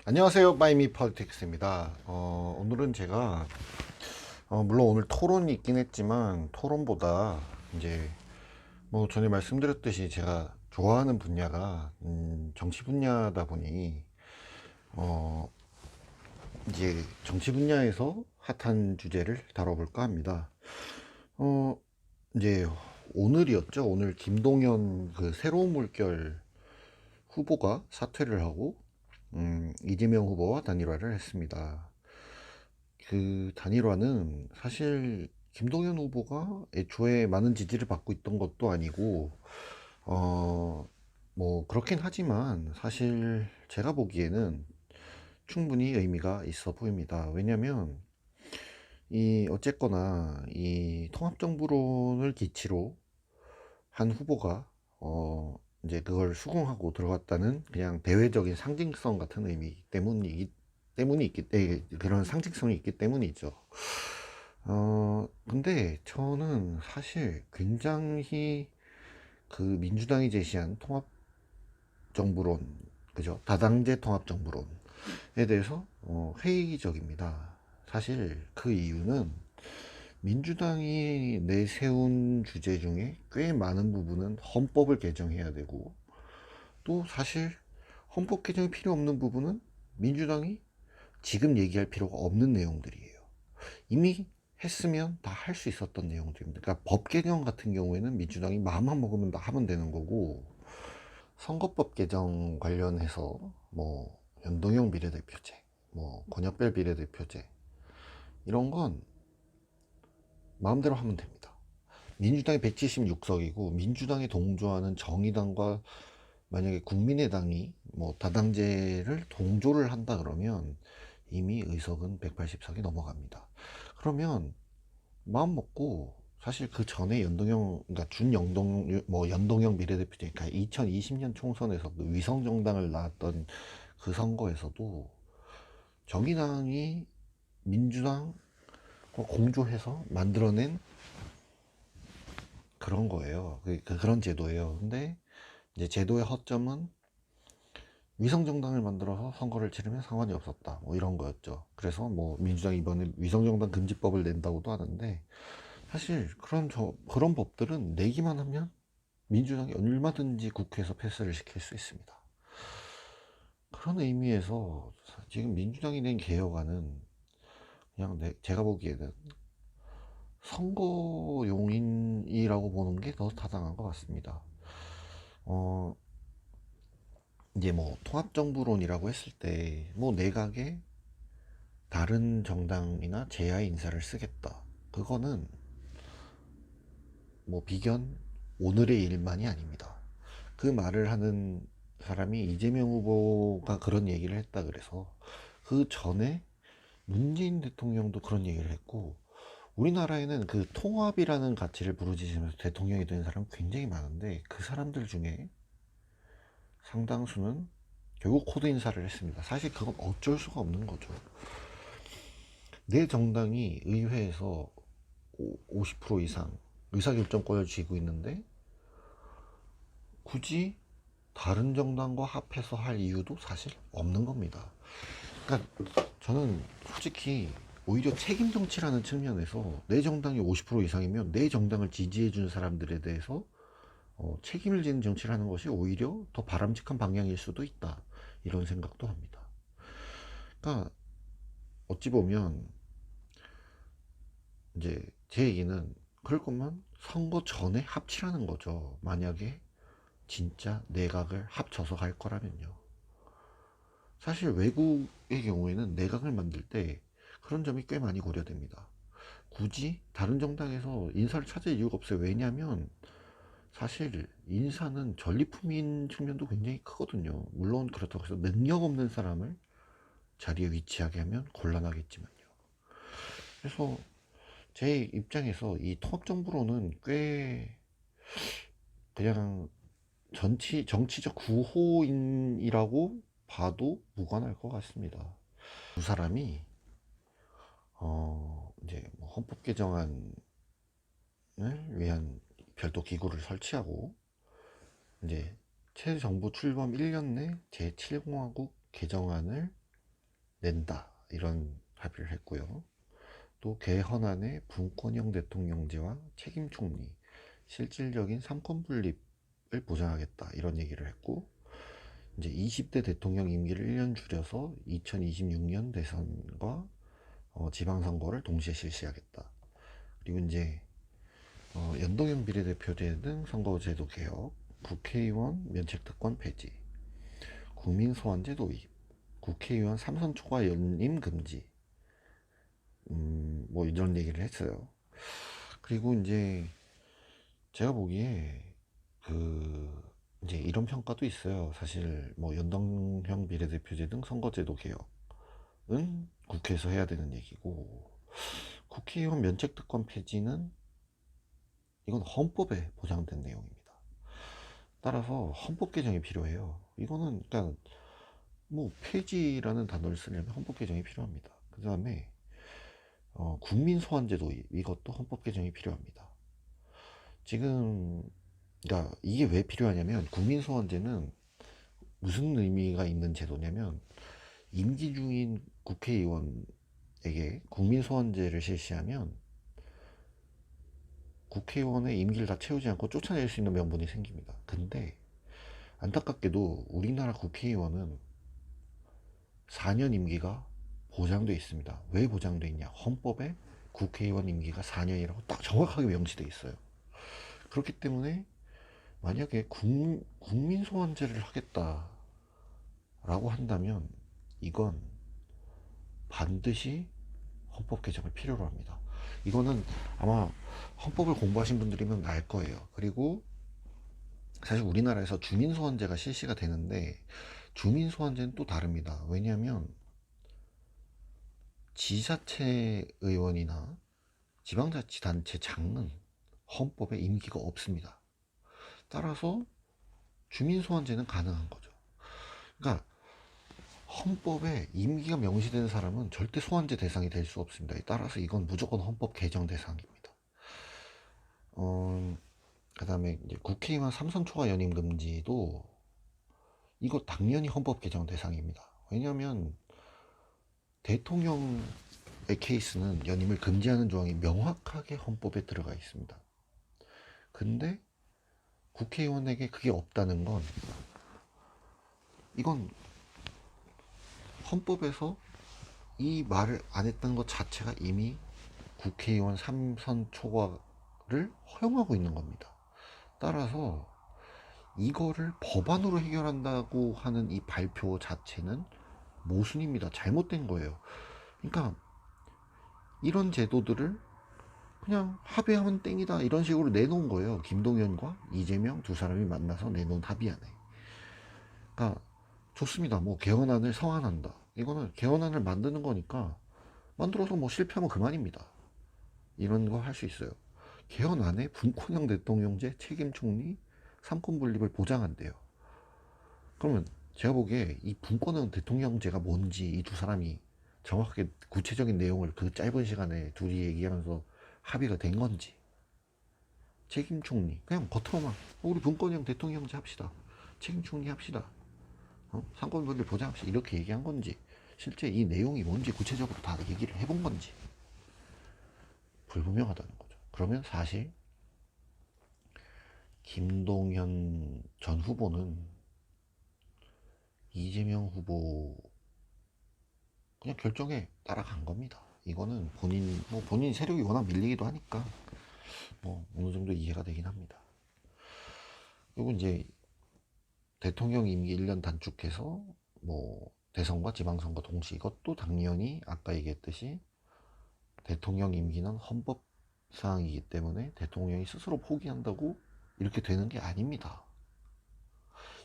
안녕하세요. 마이미 politics입니다. 오늘은 제가 물론 오늘 토론이 있긴 했지만 토론보다 이제 뭐 전에 말씀드렸듯이 제가 좋아하는 분야가 정치 분야다 보니 어, 이제 정치 분야에서 핫한 주제를 다뤄볼까 합니다. 어, 이제 오늘이었죠. 오늘 김동연 그 새로운 물결 후보가 사퇴를 하고 이재명 후보와 단일화를 했습니다. 그 단일화는 사실 김동연 후보가 애초에 많은 지지를 받고 있던 것도 아니고 어, 뭐 그렇긴 하지만 사실 제가 보기에는 충분히 의미가 있어 보입니다. 왜냐면 이 어쨌거나 이 통합정부론을 기치로 한 후보가 이제 그걸 수긍하고 들어갔다는 그냥 대외적인 상징성 같은 의미 때문이 있기 그런 상징성이 있기 때문이죠. 근데 저는 사실 굉장히 그 민주당이 제시한 통합정부론, 그죠? 다당제 통합정부론에 대해서 회의적입니다. 사실 그 이유는 민주당이 내세운 주제 중에 꽤 많은 부분은 헌법을 개정해야 되고, 또 사실 헌법 개정이 필요 없는 부분은 민주당이 지금 얘기할 필요가 없는 내용들이에요. 이미 했으면 다 할 수 있었던 내용들입니다. 그러니까 법 개정 같은 경우에는 민주당이 마음만 먹으면 다 하면 되는 거고, 선거법 개정 관련해서 뭐 연동형 비례대표제, 뭐 권역별 비례대표제 이런 건 마음대로 하면 됩니다. 민주당이 176석이고 민주당이 동조하는 정의당과 만약에 국민의당이 뭐 다당제를 동조를 한다 그러면 이미 의석은 180석이 넘어갑니다. 그러면 마음 먹고 사실 그 전에 연동형, 그러니까 준연동, 뭐 연동형 비례대표제, 그러니까 2020년 총선에서 그 위성정당을 낳았던 그 선거에서도 정의당이 민주당과 공조해서 만들어낸 그런 거예요. 그런 제도예요. 근데 이제 제도의 허점은 위성정당을 만들어서 선거를 치르면 상관이 없었다. 뭐 이런 거였죠. 그래서 뭐 민주당이 이번에 위성정당 금지법을 낸다고도 하는데 사실 그런 법들은 내기만 하면 민주당이 얼마든지 국회에서 패스를 시킬 수 있습니다. 그런 의미에서 지금 민주당이 낸 개혁안은 그냥 제가 보기에는 선거용인이라고 보는 게 더 타당한 것 같습니다. 어, 이제 뭐 통합정부론이라고 했을 때 뭐 내각에 다른 정당이나 제야 인사를 쓰겠다. 그거는 뭐 비견 오늘의 일만이 아닙니다. 그 말을 하는 사람이 이재명 후보가 그런 얘기를 했다 그래서 그 전에 문재인 대통령도 그런 얘기를 했고 우리나라에는 그 통합이라는 가치를 부르짖으면서 대통령이 된 사람 굉장히 많은데 그 사람들 중에 상당수는 결국 코드 인사를 했습니다. 사실 그건 어쩔 수가 없는 거죠. 내 정당이 의회에서 50% 이상 의사결정권을 쥐고 있는데 굳이 다른 정당과 합해서 할 이유도 사실 없는 겁니다. 그러니까 저는 솔직히 오히려 책임 정치라는 측면에서 내 정당이 50% 이상이면 내 정당을 지지해 준 사람들에 대해서 책임을 지는 정치를 하는 것이 오히려 더 바람직한 방향일 수도 있다. 이런 생각도 합니다. 그러니까 어찌 보면 이제 제 얘기는 그럴 거면 선거 전에 합치라는 거죠. 만약에 진짜 내각을 합쳐서 갈 거라면요. 사실 외국의 경우에는 내각을 만들 때 그런 점이 꽤 많이 고려됩니다. 굳이 다른 정당에서 인사를 찾을 이유가 없어요. 왜냐하면 사실 인사는 전리품인 측면도 굉장히 크거든요. 물론 그렇다고 해서 능력 없는 사람을 자리에 위치하게 하면 곤란하겠지만요. 그래서 제 입장에서 이 통합정부로는 꽤 그냥 정치적 구호인이라고 봐도 무관할 것 같습니다. 두 사람이 이제 뭐 헌법 개정안을 위한 별도 기구를 설치하고 이제 새 정부 출범 1년 내 제7공화국 개정안을 낸다 이런 합의를 했고요. 또 개헌안의 분권형 대통령제와 책임 총리, 실질적인 삼권 분립을 보장하겠다 이런 얘기를 했고, 이제 20대 대통령 임기를 1년 줄여서 2026년 대선과 지방선거를 동시에 실시하겠다. 그리고 이제 연동형 비례대표제 등 선거제도 개혁, 국회의원 면책특권 폐지, 국민소환제 도입, 국회의원 3선 초과 연임 금지, 뭐 이런 얘기를 했어요. 그리고 이제 제가 보기에 그 이제 이런 평가도 있어요. 사실 뭐 연동형 비례대표제 등 선거제도 개혁은 국회에서 해야 되는 얘기고, 국회의원 면책특권 폐지는 이건 헌법에 보장된 내용입니다. 따라서 헌법 개정이 필요해요. 이거는 그러니까 뭐 폐지라는 단어를 쓰려면 헌법 개정이 필요합니다. 그 다음에 국민 소환제 도입, 이것도 헌법 개정이 필요합니다. 지금 그러니까 이게 왜 필요하냐면, 국민 소환제는 무슨 의미가 있는 제도냐면, 임기 중인 국회의원에게 국민 소환제를 실시하면 국회의원의 임기를 다 채우지 않고 쫓아낼 수 있는 명분이 생깁니다. 근데 안타깝게도 우리나라 국회의원은 4년 임기가 보장되어 있습니다. 왜 보장되어 있냐? 헌법에 국회의원 임기가 4년이라고 딱 정확하게 명시되어 있어요. 그렇기 때문에 만약에 국민 소환제를 하겠다라고 한다면 이건 반드시 헌법 개정을 필요로 합니다. 이거는 아마 헌법을 공부하신 분들이면 알 거예요. 그리고 사실 우리나라에서 주민소환제가 실시가 되는데, 주민소환제는 또 다릅니다. 왜냐하면 지자체 의원이나 지방자치단체장은 헌법에 임기가 없습니다. 따라서 주민소환제는 가능한 거죠. 그러니까 헌법에 임기가 명시되는 사람은 절대 소환제 대상이 될 수 없습니다. 따라서 이건 무조건 헌법 개정 대상입니다. 그 다음에 이제 국회의원 3선 초과 연임 금지도 이거 당연히 헌법 개정 대상입니다. 왜냐하면 대통령의 케이스는 연임을 금지하는 조항이 명확하게 헌법에 들어가 있습니다. 근데 국회의원에게 그게 없다는 건, 이건 헌법에서 이 말을 안 했던 것 자체가 이미 국회의원 3선 초과를 허용하고 있는 겁니다. 따라서 이거를 법안으로 해결한다고 하는 이 발표 자체는 모순입니다. 잘못된 거예요. 그러니까 이런 제도들을 그냥 합의하면 땡이다 이런 식으로 내놓은 거예요. 김동연과 이재명 두 사람이 만나서 내놓은 합의안에. 그러니까 좋습니다. 뭐 개헌안을 성안한다. 이거는 개헌안을 만드는 거니까 만들어서 뭐 실패하면 그만입니다. 이런 거 할 수 있어요. 개헌안에 분권형 대통령제, 책임 총리, 삼권 분립을 보장한대요. 그러면 제가 보기에 이 분권형 대통령제가 뭔지 이 두 사람이 정확하게 구체적인 내용을 그 짧은 시간에 둘이 얘기하면서 합의가 된 건지, 책임 총리 그냥 겉으로만 우리 분권형 대통령제 합시다, 책임 총리 합시다, 삼권 분립 보장합시다 이렇게 얘기한 건지, 실제 이 내용이 뭔지 구체적으로 다 얘기를 해본 건지 불분명하다는 거죠. 그러면 사실 김동연 전 후보는 이재명 후보 그냥 결정에 따라간 겁니다. 이거는 본인 세력이 워낙 밀리기도 하니까 뭐 어느 정도 이해가 되긴 합니다. 그리고 이제 대통령 임기 1년 단축해서 뭐 대선과 지방선거 동시, 이것도 당연히 아까 얘기했듯이 대통령 임기는 헌법 사항이기 때문에 대통령이 스스로 포기한다고 이렇게 되는 게 아닙니다.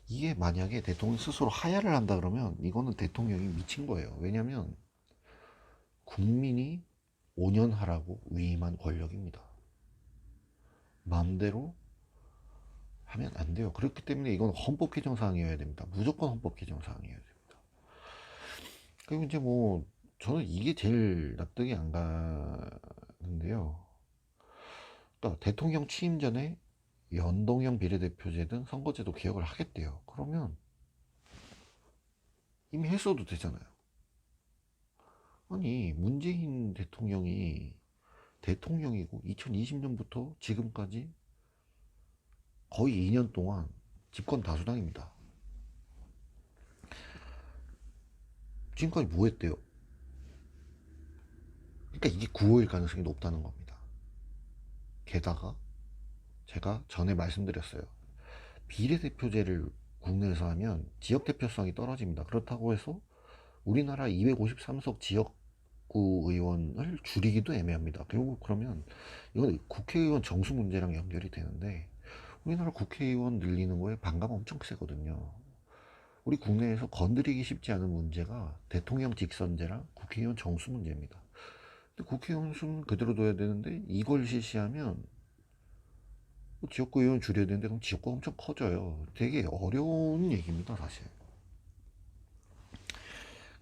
이게 만약에 대통령이 스스로 하야를 한다 그러면 이거는 대통령이 미친 거예요. 왜냐면 국민이 5년 하라고 위임한 권력입니다. 마음대로 하면 안 돼요. 그렇기 때문에 이건 헌법 개정 사항이어야 됩니다. 무조건 헌법 개정 사항이어야 됩니다. 그리고 이제 뭐 저는 이게 제일 납득이 안 가는데요. 그러니까 대통령 취임 전에 연동형 비례대표제 등 선거제도 개혁을 하겠대요. 그러면 이미 했어도 되잖아요. 아니, 문재인 대통령이 대통령이고 2020년부터 지금까지 거의 2년 동안 집권 다수당입니다. 지금까지 뭐 했대요? 그러니까 이게 9호일 가능성이 높다는 겁니다. 게다가 제가 전에 말씀드렸어요. 비례대표제를 국내에서 하면 지역 대표성이 떨어집니다. 그렇다고 해서 우리나라 253석 지역구 의원을 줄이기도 애매합니다. 결국 그러면 이건 국회의원 정수 문제랑 연결이 되는데, 우리나라 국회의원 늘리는 거에 반감 엄청 세거든요. 우리 국내에서 건드리기 쉽지 않은 문제가 대통령 직선제랑 국회의원 정수 문제입니다. 근데 국회의원 수는 그대로 둬야 되는데 이걸 실시하면 지역구 의원 줄여야 되는데 그럼 지역구가 엄청 커져요. 되게 어려운 얘기입니다, 사실.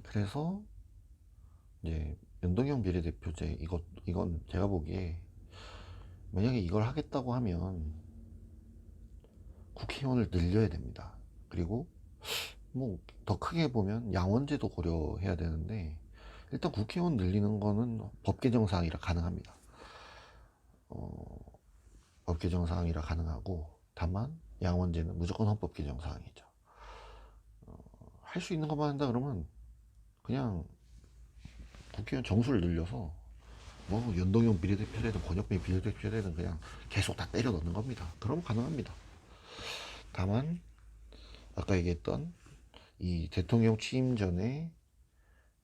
그래서 이제 연동형 비례대표제, 이건 제가 보기에 만약에 이걸 하겠다고 하면 국회의원을 늘려야 됩니다. 그리고 뭐 더 크게 보면 양원제도 고려해야 되는데, 일단 국회의원 늘리는 거는 법 개정 사항이라 가능합니다. 법 개정 사항이라 가능하고, 다만 양원제는 무조건 헌법 개정 사항이죠. 할 수 있는 것만 한다 그러면 그냥 국회의원 정수를 늘려서 뭐 연동형 비례대표제든 권역별 비례대표제든 그냥 계속 다 때려 넣는 겁니다. 그러면 가능합니다. 다만 아까 얘기했던 이 대통령 취임 전에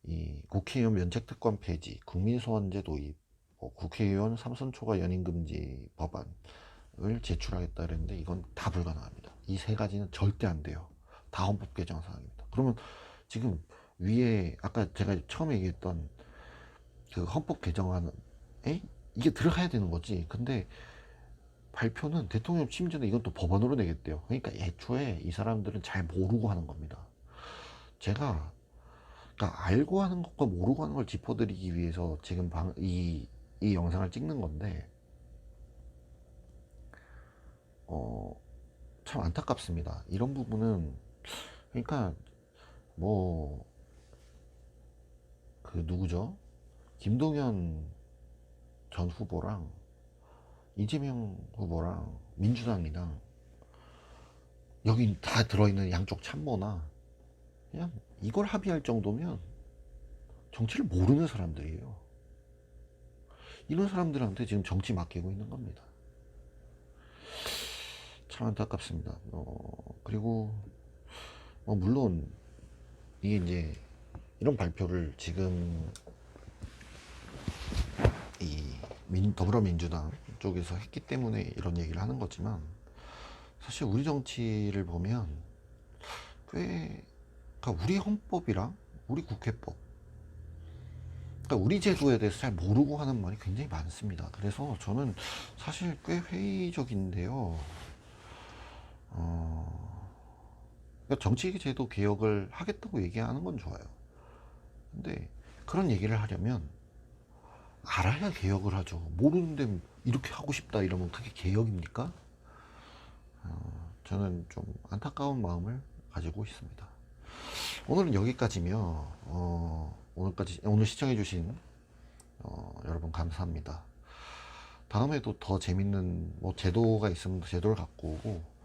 이 국회의원 면책특권 폐지, 국민소환제 도입, 국회의원 삼선 초과 연임 금지 법안을 제출하겠다 그랬는데 이건 다 불가능합니다. 이 세 가지는 절대 안 돼요. 다 헌법 개정 사항입니다. 그러면 지금 위에 아까 제가 처음에 얘기했던 그 헌법 개정안에 이게 들어가야 되는 거지. 근데 발표는 대통령 취임 전에 이건 또 법안으로 내겠대요. 그러니까 애초에 이 사람들은 잘 모르고 하는 겁니다. 제가 그러니까 알고 하는 것과 모르고 하는 걸 짚어드리기 위해서 지금 이 영상을 찍는 건데, 참 안타깝습니다. 이런 부분은. 그러니까 뭐 그 누구죠? 김동연 전 후보랑 이재명 후보랑 민주당이랑 여기 다 들어있는 양쪽 참모나 그냥 이걸 합의할 정도면 정치를 모르는 사람들이에요. 이런 사람들한테 지금 정치 맡기고 있는 겁니다. 참 안타깝습니다. 그리고 물론 이게 이제 이런 발표를 지금 이 더불어민주당 쪽에서 했기 때문에 이런 얘기를 하는 거지만, 사실 우리 정치를 보면 꽤, 그러니까 우리 헌법이랑 우리 국회법, 그러니까 우리 제도에 대해서 잘 모르고 하는 말이 굉장히 많습니다. 그래서 저는 사실 꽤 회의적인데요. 그러니까 정치 제도 개혁을 하겠다고 얘기하는 건 좋아요. 근데 그런 얘기를 하려면 알아야 개혁을 하죠. 모르는데 이렇게 하고 싶다 이러면 그게 개혁입니까? 저는 좀 안타까운 마음을 가지고 있습니다. 오늘은 여기까지며, 오늘 시청해주신 여러분 감사합니다. 다음에도 더 재밌는 뭐 제도가 있으면 제도를 갖고 오고,